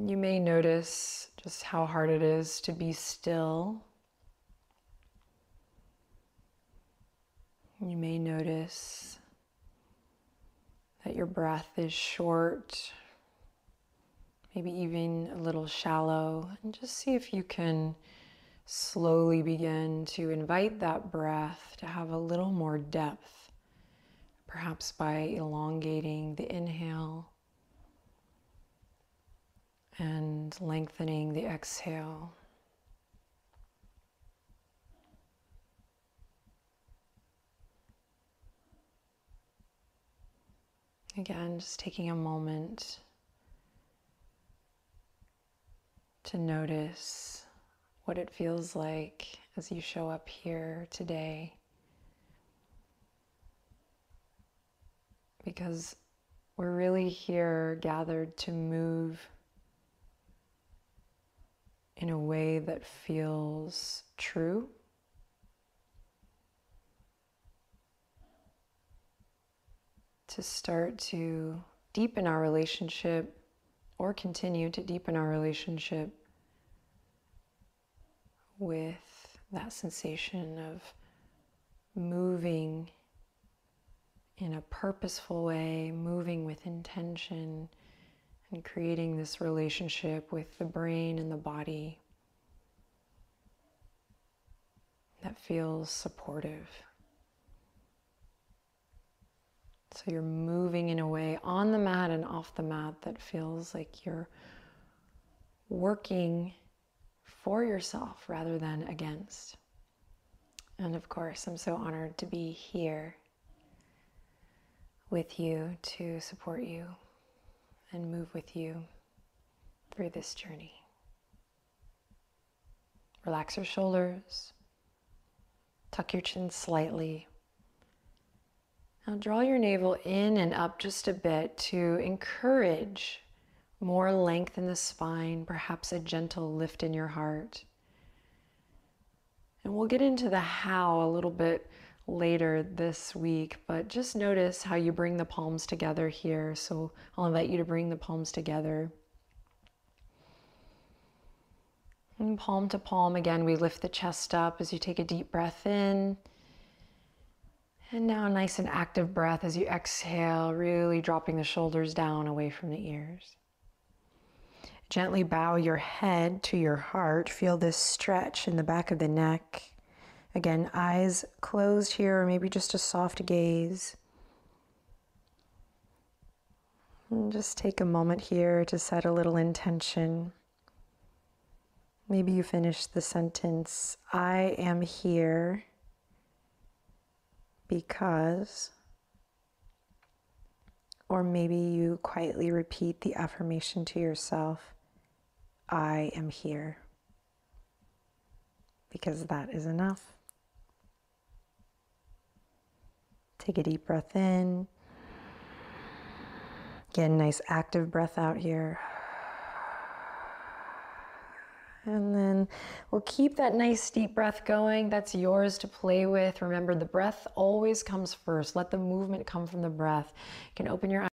You may notice just how hard it is to be still. You may notice that your breath is short, maybe even a little shallow, and just see if you can slowly begin to invite that breath to have a little more depth, perhaps by elongating the inhale and lengthening the exhale. Again, just taking a moment to notice what it feels like as you show up here today. Because we're really here gathered to move in a way that feels true. To start to deepen our relationship or continue to deepen our relationship with that sensation of moving in a purposeful way, moving with intention, and creating this relationship with the brain and the body that feels supportive. So you're moving in a way on the mat and off the mat that feels like you're working for yourself rather than against. And of course, I'm so honored to be here with you to support you and move with you through this journey. Relax your shoulders, tuck your chin slightly. Now draw your navel in and up just a bit to encourage more length in the spine, perhaps a gentle lift in your heart. And we'll get into the how a little bit later this week, but just notice how you bring the palms together here. So I'll invite you to bring the palms together. And palm to palm, again, we lift the chest up as you take a deep breath in. And now a nice and active breath as you exhale, really dropping the shoulders down away from the ears. Gently bow your head to your heart. Feel this stretch in the back of the neck. Again, eyes closed here, or maybe just a soft gaze. And just take a moment here to set a little intention. Maybe you finish the sentence, I am here because, or maybe you quietly repeat the affirmation to yourself, I am here, because that is enough. Take a deep breath in. Again, nice active breath out here. And then we'll keep that nice deep breath going. That's yours to play with. Remember, the breath always comes first. Let the movement come from the breath. You can open your eyes.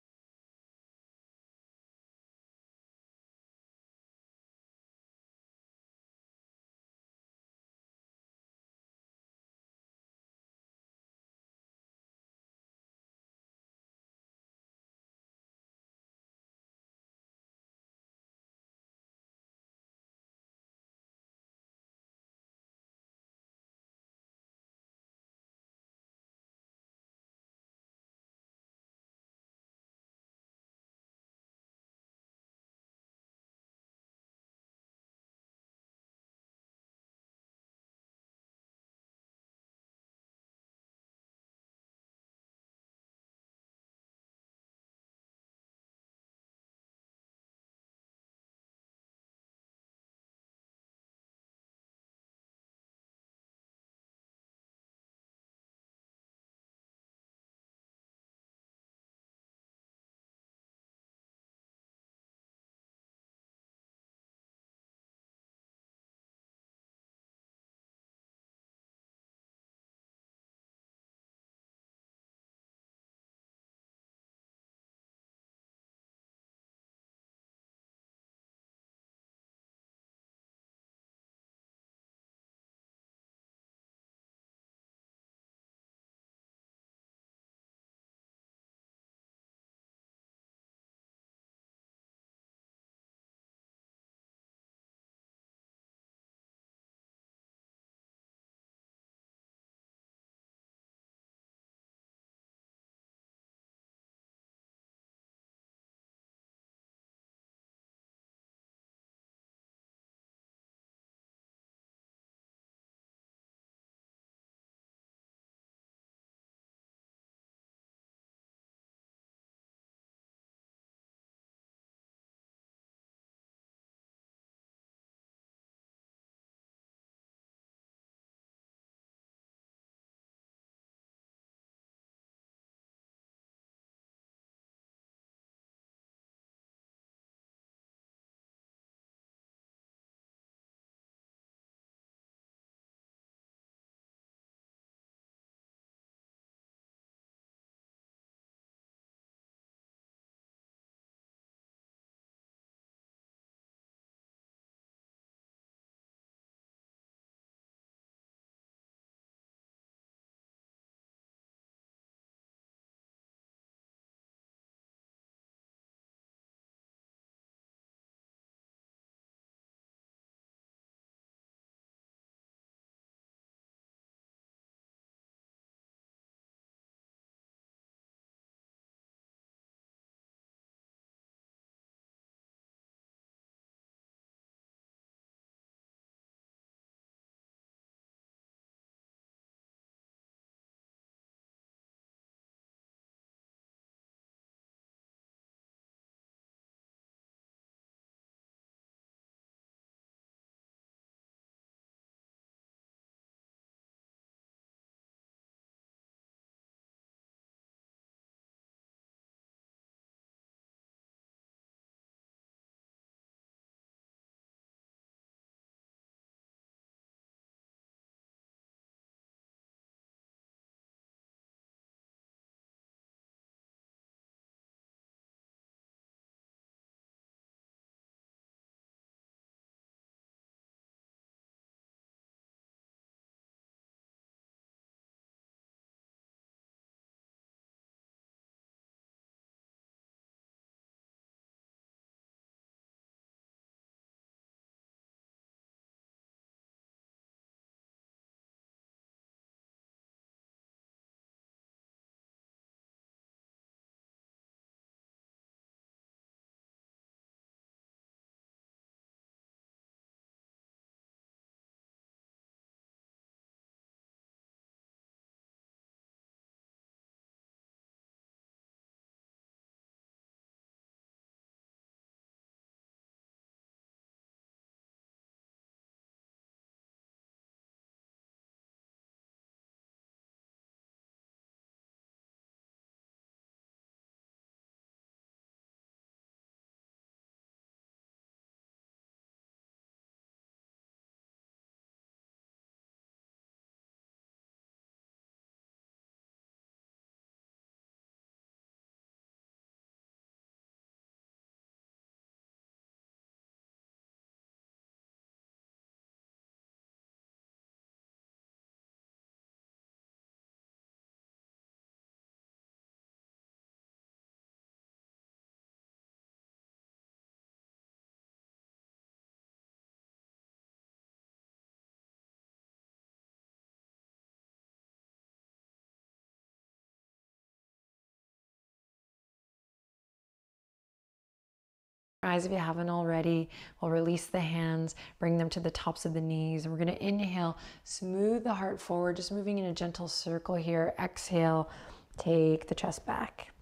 Eyes if you haven't already. We'll release the hands, bring them to the tops of the knees. And we're gonna inhale, smooth the heart forward, just moving in a gentle circle here. Exhale, take the chest back.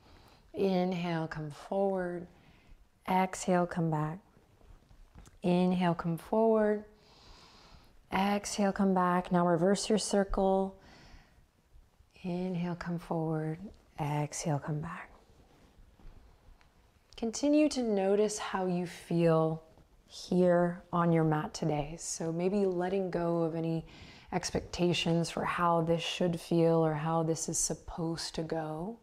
Inhale, come forward. Exhale, come back. Inhale, come forward. Exhale, come back. Now reverse your circle. Inhale, come forward. Exhale, come back. Continue to notice how you feel here on your mat today. So maybe letting go of any expectations for how this should feel or how this is supposed to go.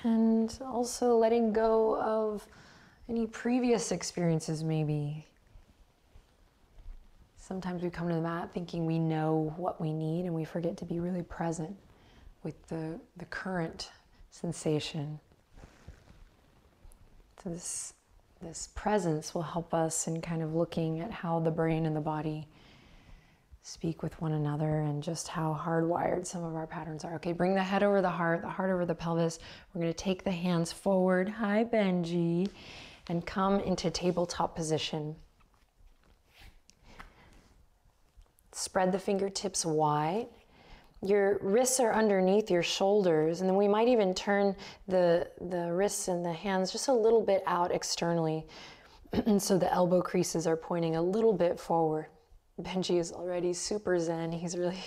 And also letting go of any previous experiences maybe. Sometimes we come to the mat thinking we know what we need and we forget to be really present with the current sensation. So this presence will help us in kind of looking at how the brain and the body speak with one another and just how hardwired some of our patterns are. Okay, bring the head over the heart over the pelvis. We're gonna take the hands forward, hi Benji, and come into tabletop position. Spread the fingertips wide. Your wrists are underneath your shoulders, and then we might even turn the wrists and the hands just a little bit out externally. So the elbow creases are pointing a little bit forward. Benji is already super zen. He's really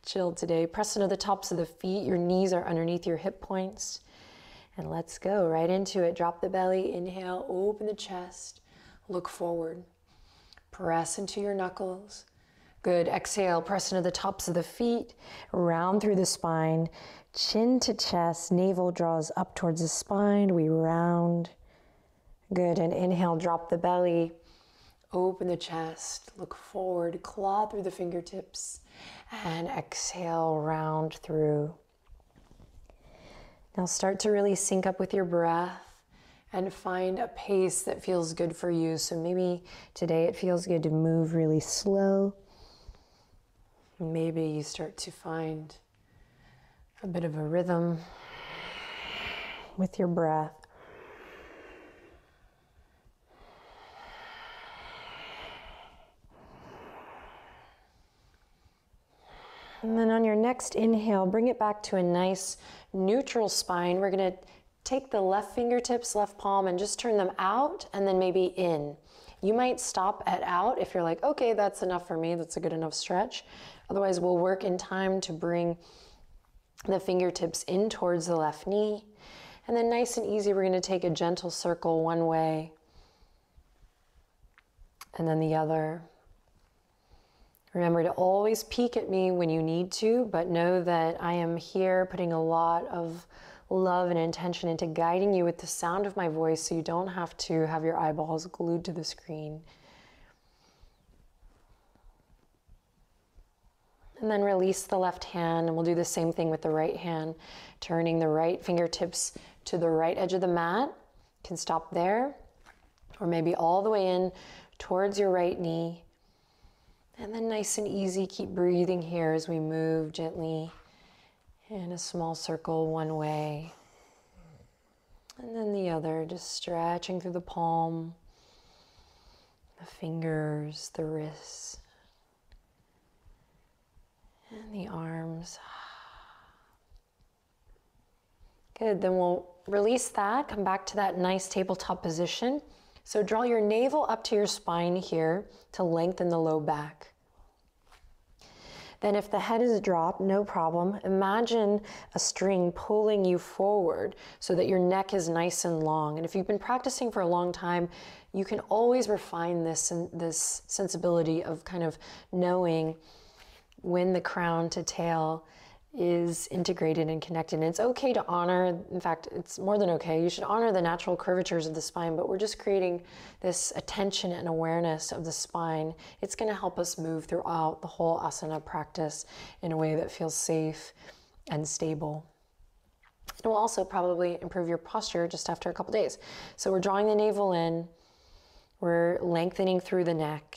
chilled today. Press into the tops of the feet. Your knees are underneath your hip points. And let's go right into it. Drop the belly. Inhale, open the chest. Look forward. Press into your knuckles. Good. Exhale, press into the tops of the feet, round through the spine, chin to chest, navel draws up towards the spine, we round. Good. And inhale, drop the belly, open the chest, look forward, claw through the fingertips, and exhale, round through. Now start to really sync up with your breath and find a pace that feels good for you. So maybe today it feels good to move really slow. Maybe you start to find a bit of a rhythm with your breath. And then on your next inhale, bring it back to a nice neutral spine. We're gonna take the left fingertips, left palm, and just turn them out and then maybe in. You might stop at out if you're like, okay, that's enough for me. That's a good enough stretch. Otherwise, we'll work in time to bring the fingertips in towards the left knee. And then nice and easy, we're gonna take a gentle circle one way and then the other. Remember to always peek at me when you need to, but know that I am here putting a lot of love and intention into guiding you with the sound of my voice so you don't have to have your eyeballs glued to the screen. And then release the left hand, and we'll do the same thing with the right hand, turning the right fingertips to the right edge of the mat. You can stop there, or maybe all the way in towards your right knee. And then nice and easy, keep breathing here as we move gently in a small circle one way. And then the other, just stretching through the palm, the fingers, the wrists, and the arms. Good, then we'll release that, come back to that nice tabletop position. So draw your navel up to your spine here to lengthen the low back. Then if the head is dropped, no problem. Imagine a string pulling you forward so that your neck is nice and long. And if you've been practicing for a long time, you can always refine this sensibility of kind of knowing when the crown to tail is integrated and connected. And it's okay to honor, in fact, it's more than okay. You should honor the natural curvatures of the spine, but we're just creating this attention and awareness of the spine. It's gonna help us move throughout the whole asana practice in a way that feels safe and stable. It will also probably improve your posture just after a couple days. So we're drawing the navel in, we're lengthening through the neck,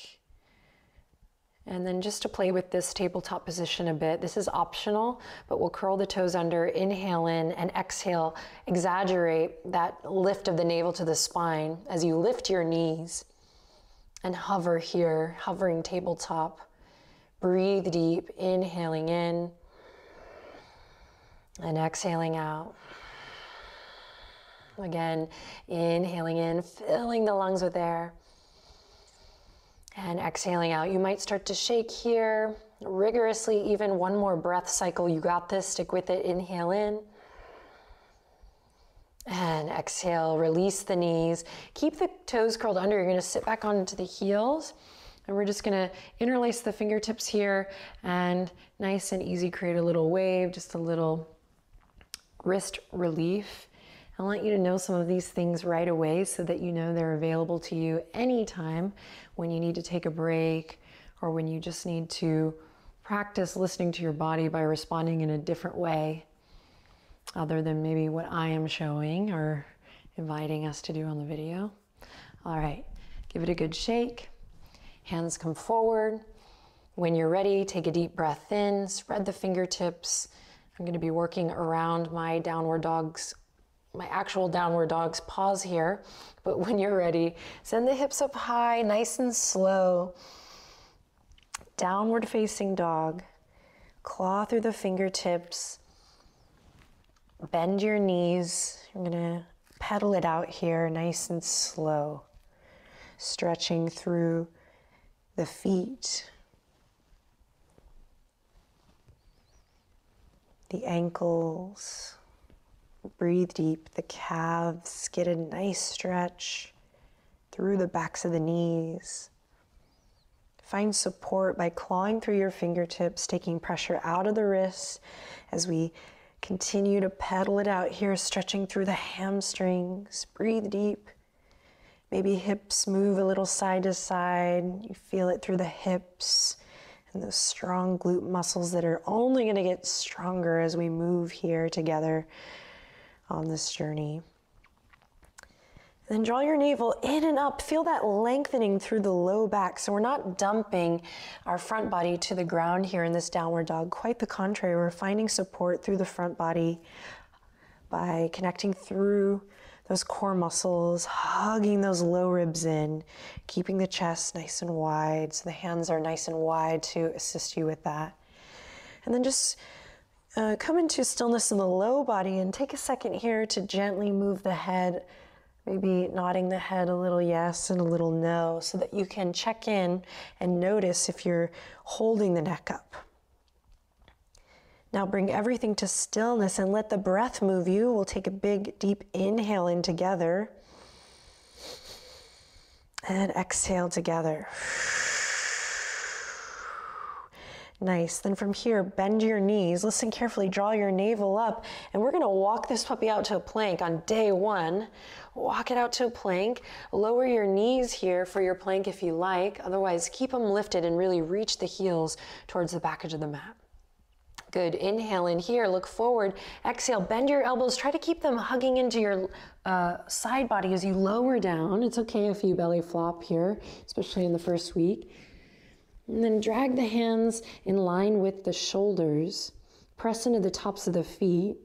And then just to play with this tabletop position a bit, this is optional, but we'll curl the toes under, inhale in, and exhale, exaggerate that lift of the navel to the spine as you lift your knees and hover here, hovering tabletop. Breathe deep, inhaling in and exhaling out. Again, inhaling in, filling the lungs with air. And exhaling out. You might start to shake here rigorously, even one more breath cycle. You got this, stick with it. Inhale in. And exhale, release the knees. Keep the toes curled under. You're gonna sit back onto the heels. And we're just gonna interlace the fingertips here and nice and easy, create a little wave, just a little wrist relief. I want you to know some of these things right away so that you know they're available to you anytime when you need to take a break or when you just need to practice listening to your body by responding in a different way other than maybe what I am showing or inviting us to do on the video. All right, give it a good shake. Hands come forward. When you're ready, take a deep breath in, spread the fingertips. I'm going to be working around my my actual downward dog's paws here, but when you're ready, send the hips up high, nice and slow. Downward facing dog. Claw through the fingertips. Bend your knees. You're gonna pedal it out here, nice and slow. Stretching through the feet, the ankles. Breathe deep, the calves, get a nice stretch through the backs of the knees. Find support by clawing through your fingertips, taking pressure out of the wrists as we continue to pedal it out here, stretching through the hamstrings. Breathe deep. Maybe hips move a little side to side. You feel it through the hips and those strong glute muscles that are only going to get stronger as we move here together on this journey. Then draw your navel in and up. Feel that lengthening through the low back. So we're not dumping our front body to the ground here in this downward dog. Quite the contrary, we're finding support through the front body by connecting through those core muscles, hugging those low ribs in, keeping the chest nice and wide. So the hands are nice and wide to assist you with that. And then just come into stillness in the low body and take a second here to gently move the head, maybe nodding the head a little yes and a little no, so that you can check in and notice if you're holding the neck up. Now bring everything to stillness and let the breath move you. We'll take a big, deep inhale in together and exhale together. Nice. Then from here, bend your knees. Listen carefully, draw your navel up, and we're gonna walk this puppy out to a plank on day one. Walk it out to a plank. Lower your knees here for your plank if you like. Otherwise, keep them lifted and really reach the heels towards the back edge of the mat. Good. Inhale in here, look forward. Exhale, bend your elbows. Try to keep them hugging into your side body as you lower down. It's okay if you belly flop here, especially in the first week. And then drag the hands in line with the shoulders. Press into the tops of the feet.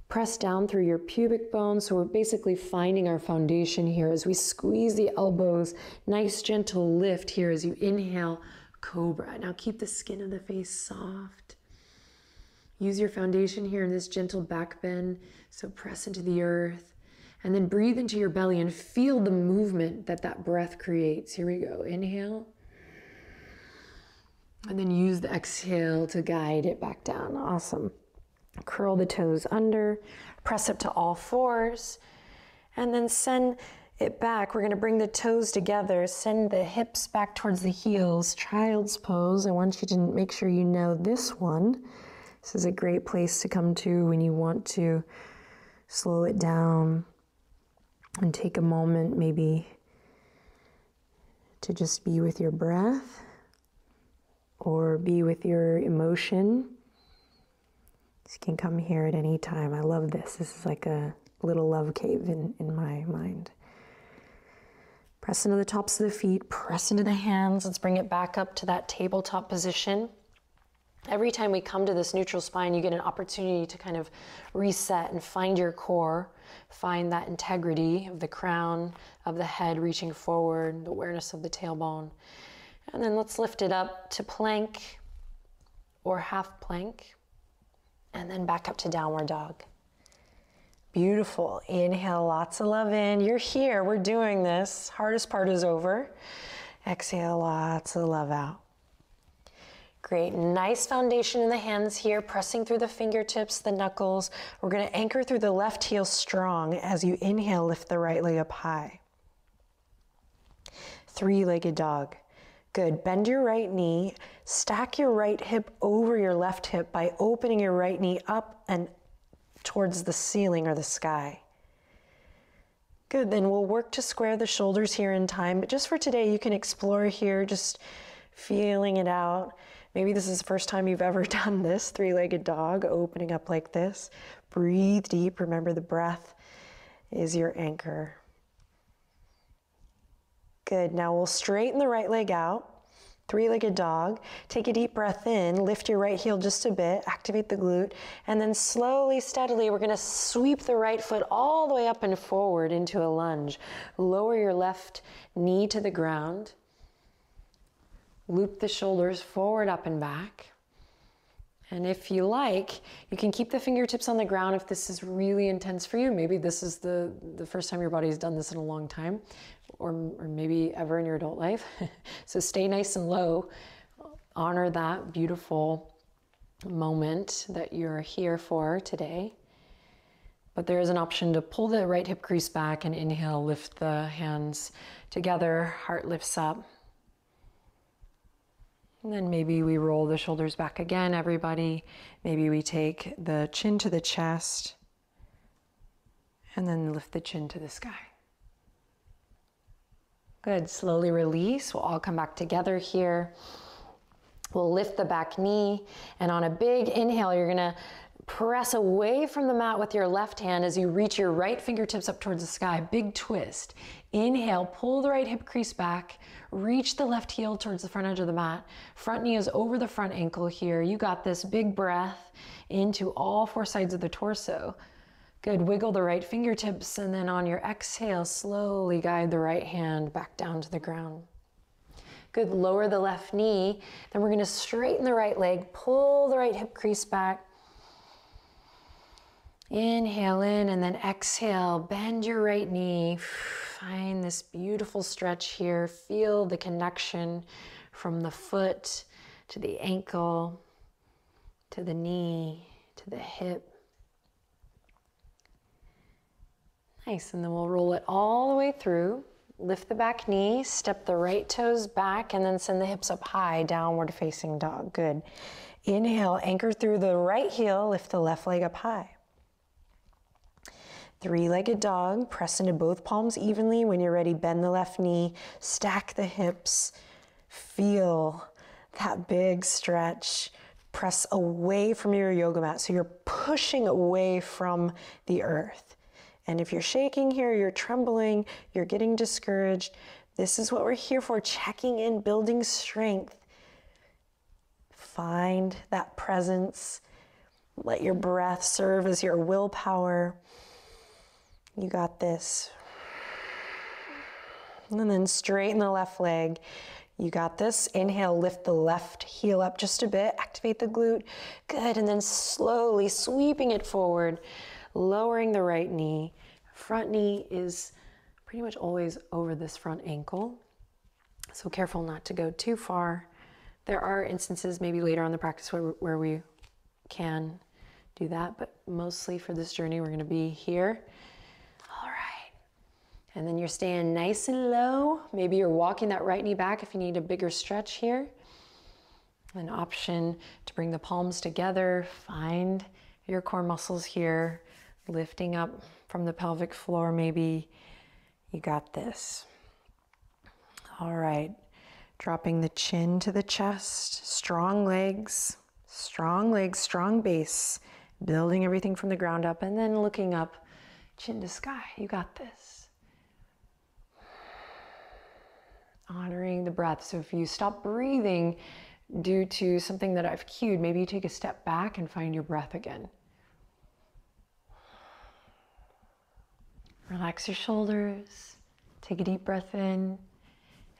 Press down through your pubic bone. So we're basically finding our foundation here as we squeeze the elbows. Nice gentle lift here as you inhale, cobra. Now keep the skin of the face soft. Use your foundation here in this gentle back bend. So press into the earth. And then breathe into your belly and feel the movement that that breath creates. Here we go. Inhale. And then use the exhale to guide it back down. Awesome. Curl the toes under, press up to all fours, and then send it back. We're gonna bring the toes together, send the hips back towards the heels, child's pose. I want you to make sure you know this one. This is a great place to come to when you want to slow it down and take a moment maybe to just be with your breath or be with your emotion. You can come here at any time. I love this. This is like a little love cave in my mind. Press into the tops of the feet, press into the hands. Let's bring it back up to that tabletop position. Every time we come to this neutral spine, you get an opportunity to kind of reset and find your core, find that integrity of the crown of the head reaching forward, the awareness of the tailbone. And then let's lift it up to plank or half plank, and then back up to downward dog. Beautiful. Inhale, lots of love in. You're here, we're doing this. Hardest part is over. Exhale, lots of love out. Great, nice foundation in the hands here, pressing through the fingertips, the knuckles. We're gonna anchor through the left heel strong. As you inhale, lift the right leg up high. Three-legged dog. Good, bend your right knee, stack your right hip over your left hip by opening your right knee up and towards the ceiling or the sky. Good, then we'll work to square the shoulders here in time, but just for today, you can explore here, just feeling it out. Maybe this is the first time you've ever done this, three-legged dog, opening up like this. Breathe deep, remember the breath is your anchor. Good, now we'll straighten the right leg out. Three-legged dog. Take a deep breath in, lift your right heel just a bit, activate the glute, and then slowly, steadily, we're gonna sweep the right foot all the way up and forward into a lunge. Lower your left knee to the ground. Loop the shoulders forward, up and back. And if you like, you can keep the fingertips on the ground if this is really intense for you. Maybe this is the first time your body's done this in a long time, or maybe ever in your adult life. So stay nice and low. Honor that beautiful moment that you're here for today. But there is an option to pull the right hip crease back and inhale, lift the hands together, heart lifts up. And then maybe we roll the shoulders back again, everybody. Maybe we take the chin to the chest and then lift the chin to the sky. Good, slowly release. We'll all come back together here. We'll lift the back knee, and on a big inhale, you're gonna press away from the mat with your left hand as you reach your right fingertips up towards the sky. Big twist. Inhale, pull the right hip crease back, reach the left heel towards the front edge of the mat. Front knee is over the front ankle here. You got this. Big breath into all four sides of the torso. Good, wiggle the right fingertips, and then on your exhale, slowly guide the right hand back down to the ground. Good, lower the left knee. Then we're gonna straighten the right leg, pull the right hip crease back. Inhale in, and then exhale, bend your right knee. Find this beautiful stretch here. Feel the connection from the foot to the ankle, to the knee, to the hip. Nice, and then we'll roll it all the way through. Lift the back knee, step the right toes back, and then send the hips up high, downward facing dog. Good. Inhale, anchor through the right heel, lift the left leg up high. Three-legged dog, press into both palms evenly. When you're ready, bend the left knee, stack the hips, feel that big stretch. Press away from your yoga mat, so you're pushing away from the earth. And if you're shaking here, you're trembling, you're getting discouraged, this is what we're here for, checking in, building strength. Find that presence. Let your breath serve as your willpower. You got this. And then straighten the left leg. You got this. Inhale, lift the left heel up just a bit. Activate the glute. Good. And then slowly sweeping it forward, lowering the right knee. Front knee is pretty much always over this front ankle. So careful not to go too far. There are instances maybe later on in the practice where we can do that, but mostly for this journey, we're gonna be here. All right. And then you're staying nice and low. Maybe you're walking that right knee back if you need a bigger stretch here. An option to bring the palms together. Find your core muscles here. Lifting up from the pelvic floor maybe. You got this. All right. Dropping the chin to the chest. Strong legs, strong base. Building everything from the ground up, and then looking up, chin to sky. You got this. Honoring the breath. So if you stop breathing due to something that I've cued, maybe you take a step back and find your breath again. Relax your shoulders. Take a deep breath in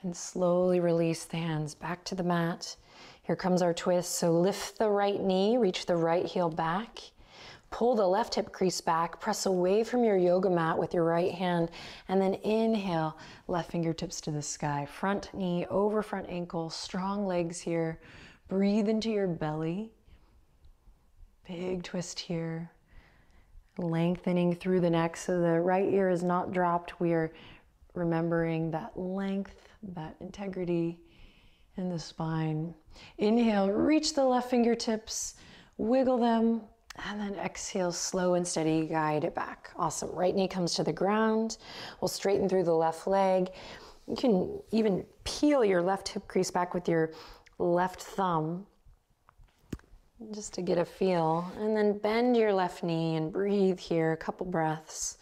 and slowly release the hands back to the mat. Here comes our twist. So lift the right knee, reach the right heel back. Pull the left hip crease back, press away from your yoga mat with your right hand, and then inhale, left fingertips to the sky. Front knee over front ankle, strong legs here. Breathe into your belly. Big twist here. Lengthening through the neck so the right ear is not dropped. We are remembering that length, that integrity in the spine. Inhale, reach the left fingertips, wiggle them, and then exhale, slow and steady, guide it back. Awesome. Right knee comes to the ground. We'll straighten through the left leg. You can even peel your left hip crease back with your left thumb just to get a feel. And then bend your left knee and breathe here, a couple breaths.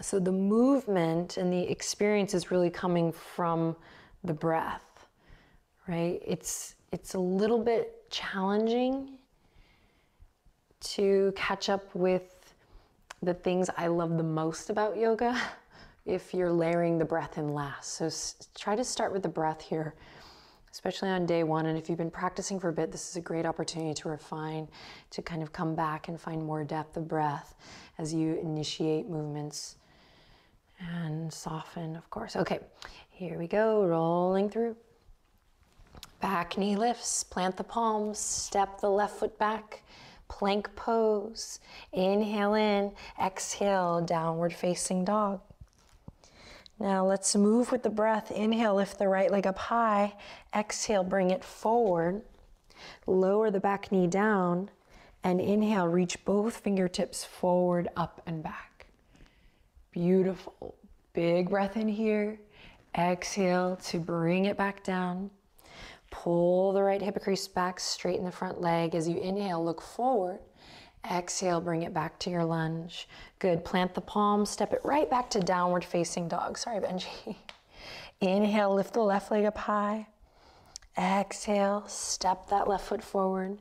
So the movement and the experience is really coming from the breath, right? It's a little bit challenging to catch up with the things I love the most about yoga if you're layering the breath in last. So try to start with the breath here, especially on day one. And if you've been practicing for a bit, this is a great opportunity to refine, to kind of come back and find more depth of breath as you initiate movements. And soften, of course. Okay, here we go, rolling through. Back knee lifts, plant the palms, step the left foot back, plank pose. Inhale in, exhale, downward facing dog. Now let's move with the breath. Inhale, lift the right leg up high. Exhale, bring it forward. Lower the back knee down. And inhale, reach both fingertips forward, up and back. Beautiful. Big breath in here. Exhale to bring it back down. Pull the right hip crease back, straighten the front leg. As you inhale, look forward. Exhale, bring it back to your lunge. Good. Plant the palms, step it right back to downward facing dog. Sorry, Benji. Inhale, lift the left leg up high. Exhale, step that left foot forward.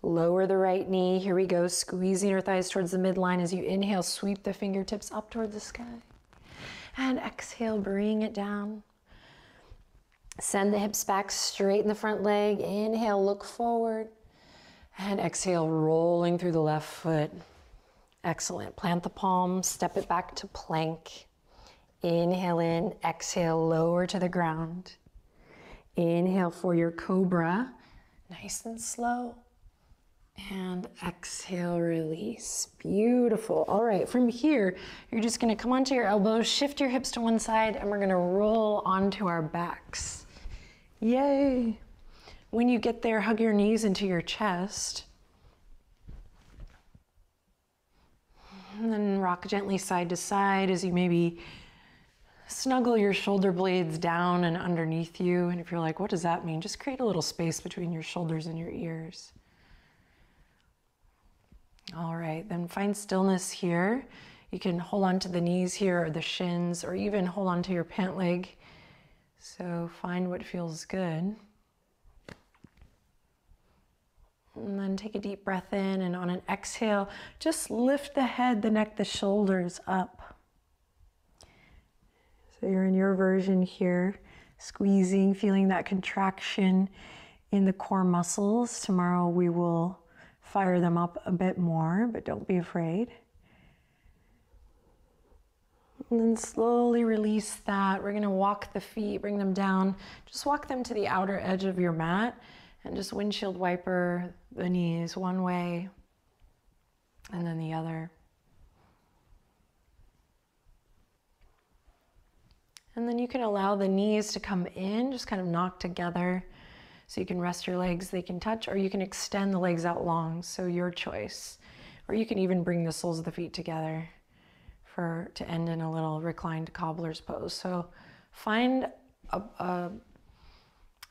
Lower the right knee. Here we go. Squeezing your thighs towards the midline. As you inhale, sweep the fingertips up toward the sky. And exhale, bring it down. Send the hips back, straighten the front leg. Inhale, look forward. And exhale, rolling through the left foot. Excellent. Plant the palms, step it back to plank. Inhale in, exhale, lower to the ground. Inhale for your cobra. Nice and slow. And exhale, release. Beautiful. All right, from here, you're just gonna come onto your elbows, shift your hips to one side, and we're gonna roll onto our backs. Yay. When you get there, hug your knees into your chest. And then rock gently side to side as you maybe snuggle your shoulder blades down and underneath you. And if you're like, what does that mean? Just create a little space between your shoulders and your ears. All right, then find stillness here. You can hold on to the knees here or the shins, or even hold on to your pant leg. So find what feels good. And then take a deep breath in, and on an exhale, just lift the head, the neck, the shoulders up. So you're in your version here, squeezing, feeling that contraction in the core muscles. Tomorrow we will fire them up a bit more, but don't be afraid. And then slowly release that. We're gonna walk the feet, bring them down. Just walk them to the outer edge of your mat and just windshield wiper the knees one way and then the other. And then you can allow the knees to come in, just kind of knock together. So you can rest your legs, they can touch, or you can extend the legs out long, so your choice. Or you can even bring the soles of the feet together to end in a little reclined cobbler's pose. So find a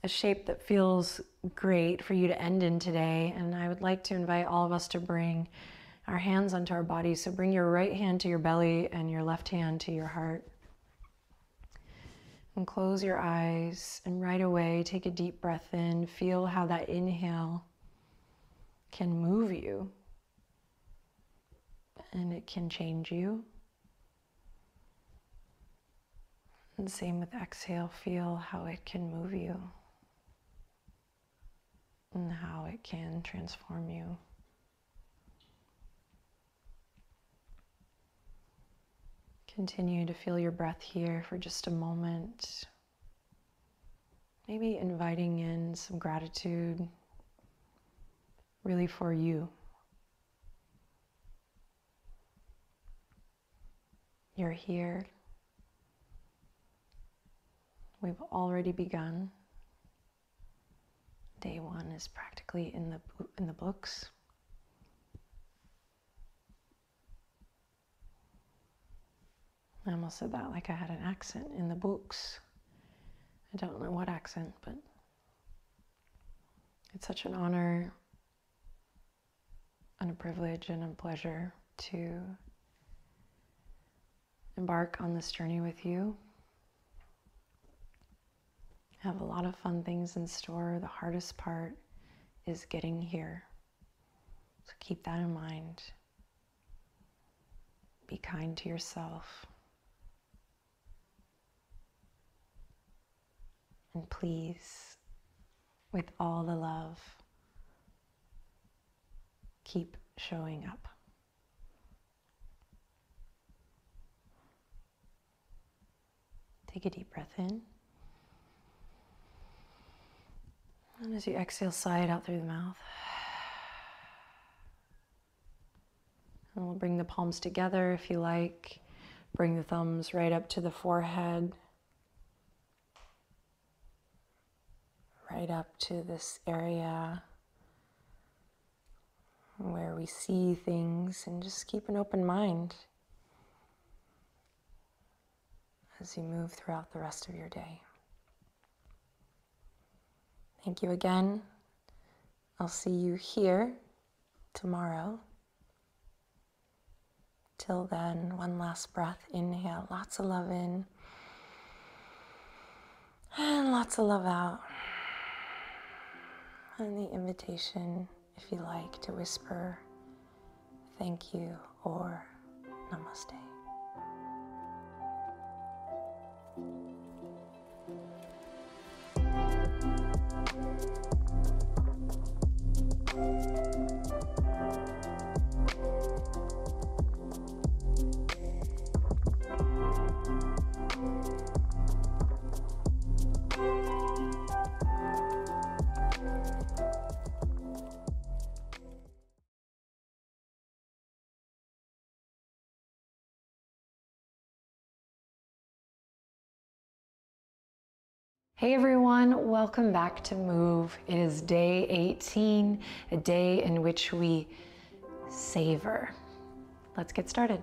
shape that feels great for you to end in today. And I would like to invite all of us to bring our hands onto our bodies. So bring your right hand to your belly and your left hand to your heart. And close your eyes, and right away take a deep breath in. Feel how that inhale can move you, and it can change you. And same with exhale, feel how it can move you and how it can transform you. Continue to feel your breath here for just a moment. Maybe inviting in some gratitude, really for you. You're here. We've already begun. Day one is practically in the books. I almost said that like I had an accent. In the books. I don't know what accent, but it's such an honor and a privilege and a pleasure to embark on this journey with you. I have a lot of fun things in store. The hardest part is getting here. So keep that in mind. Be kind to yourself. And please, with all the love, keep showing up. Take a deep breath in. And as you exhale, sigh it out through the mouth. And we'll bring the palms together if you like. Bring the thumbs right up to the forehead. Right up to this area where we see things, and just keep an open mind as you move throughout the rest of your day. Thank you again. I'll see you here tomorrow. Till then, one last breath. Inhale, lots of love in. And lots of love out. And the invitation, if you like, to whisper thank you or namaste. Hey everyone, welcome back to Move. It is day 18, a day in which we savor. Let's get started.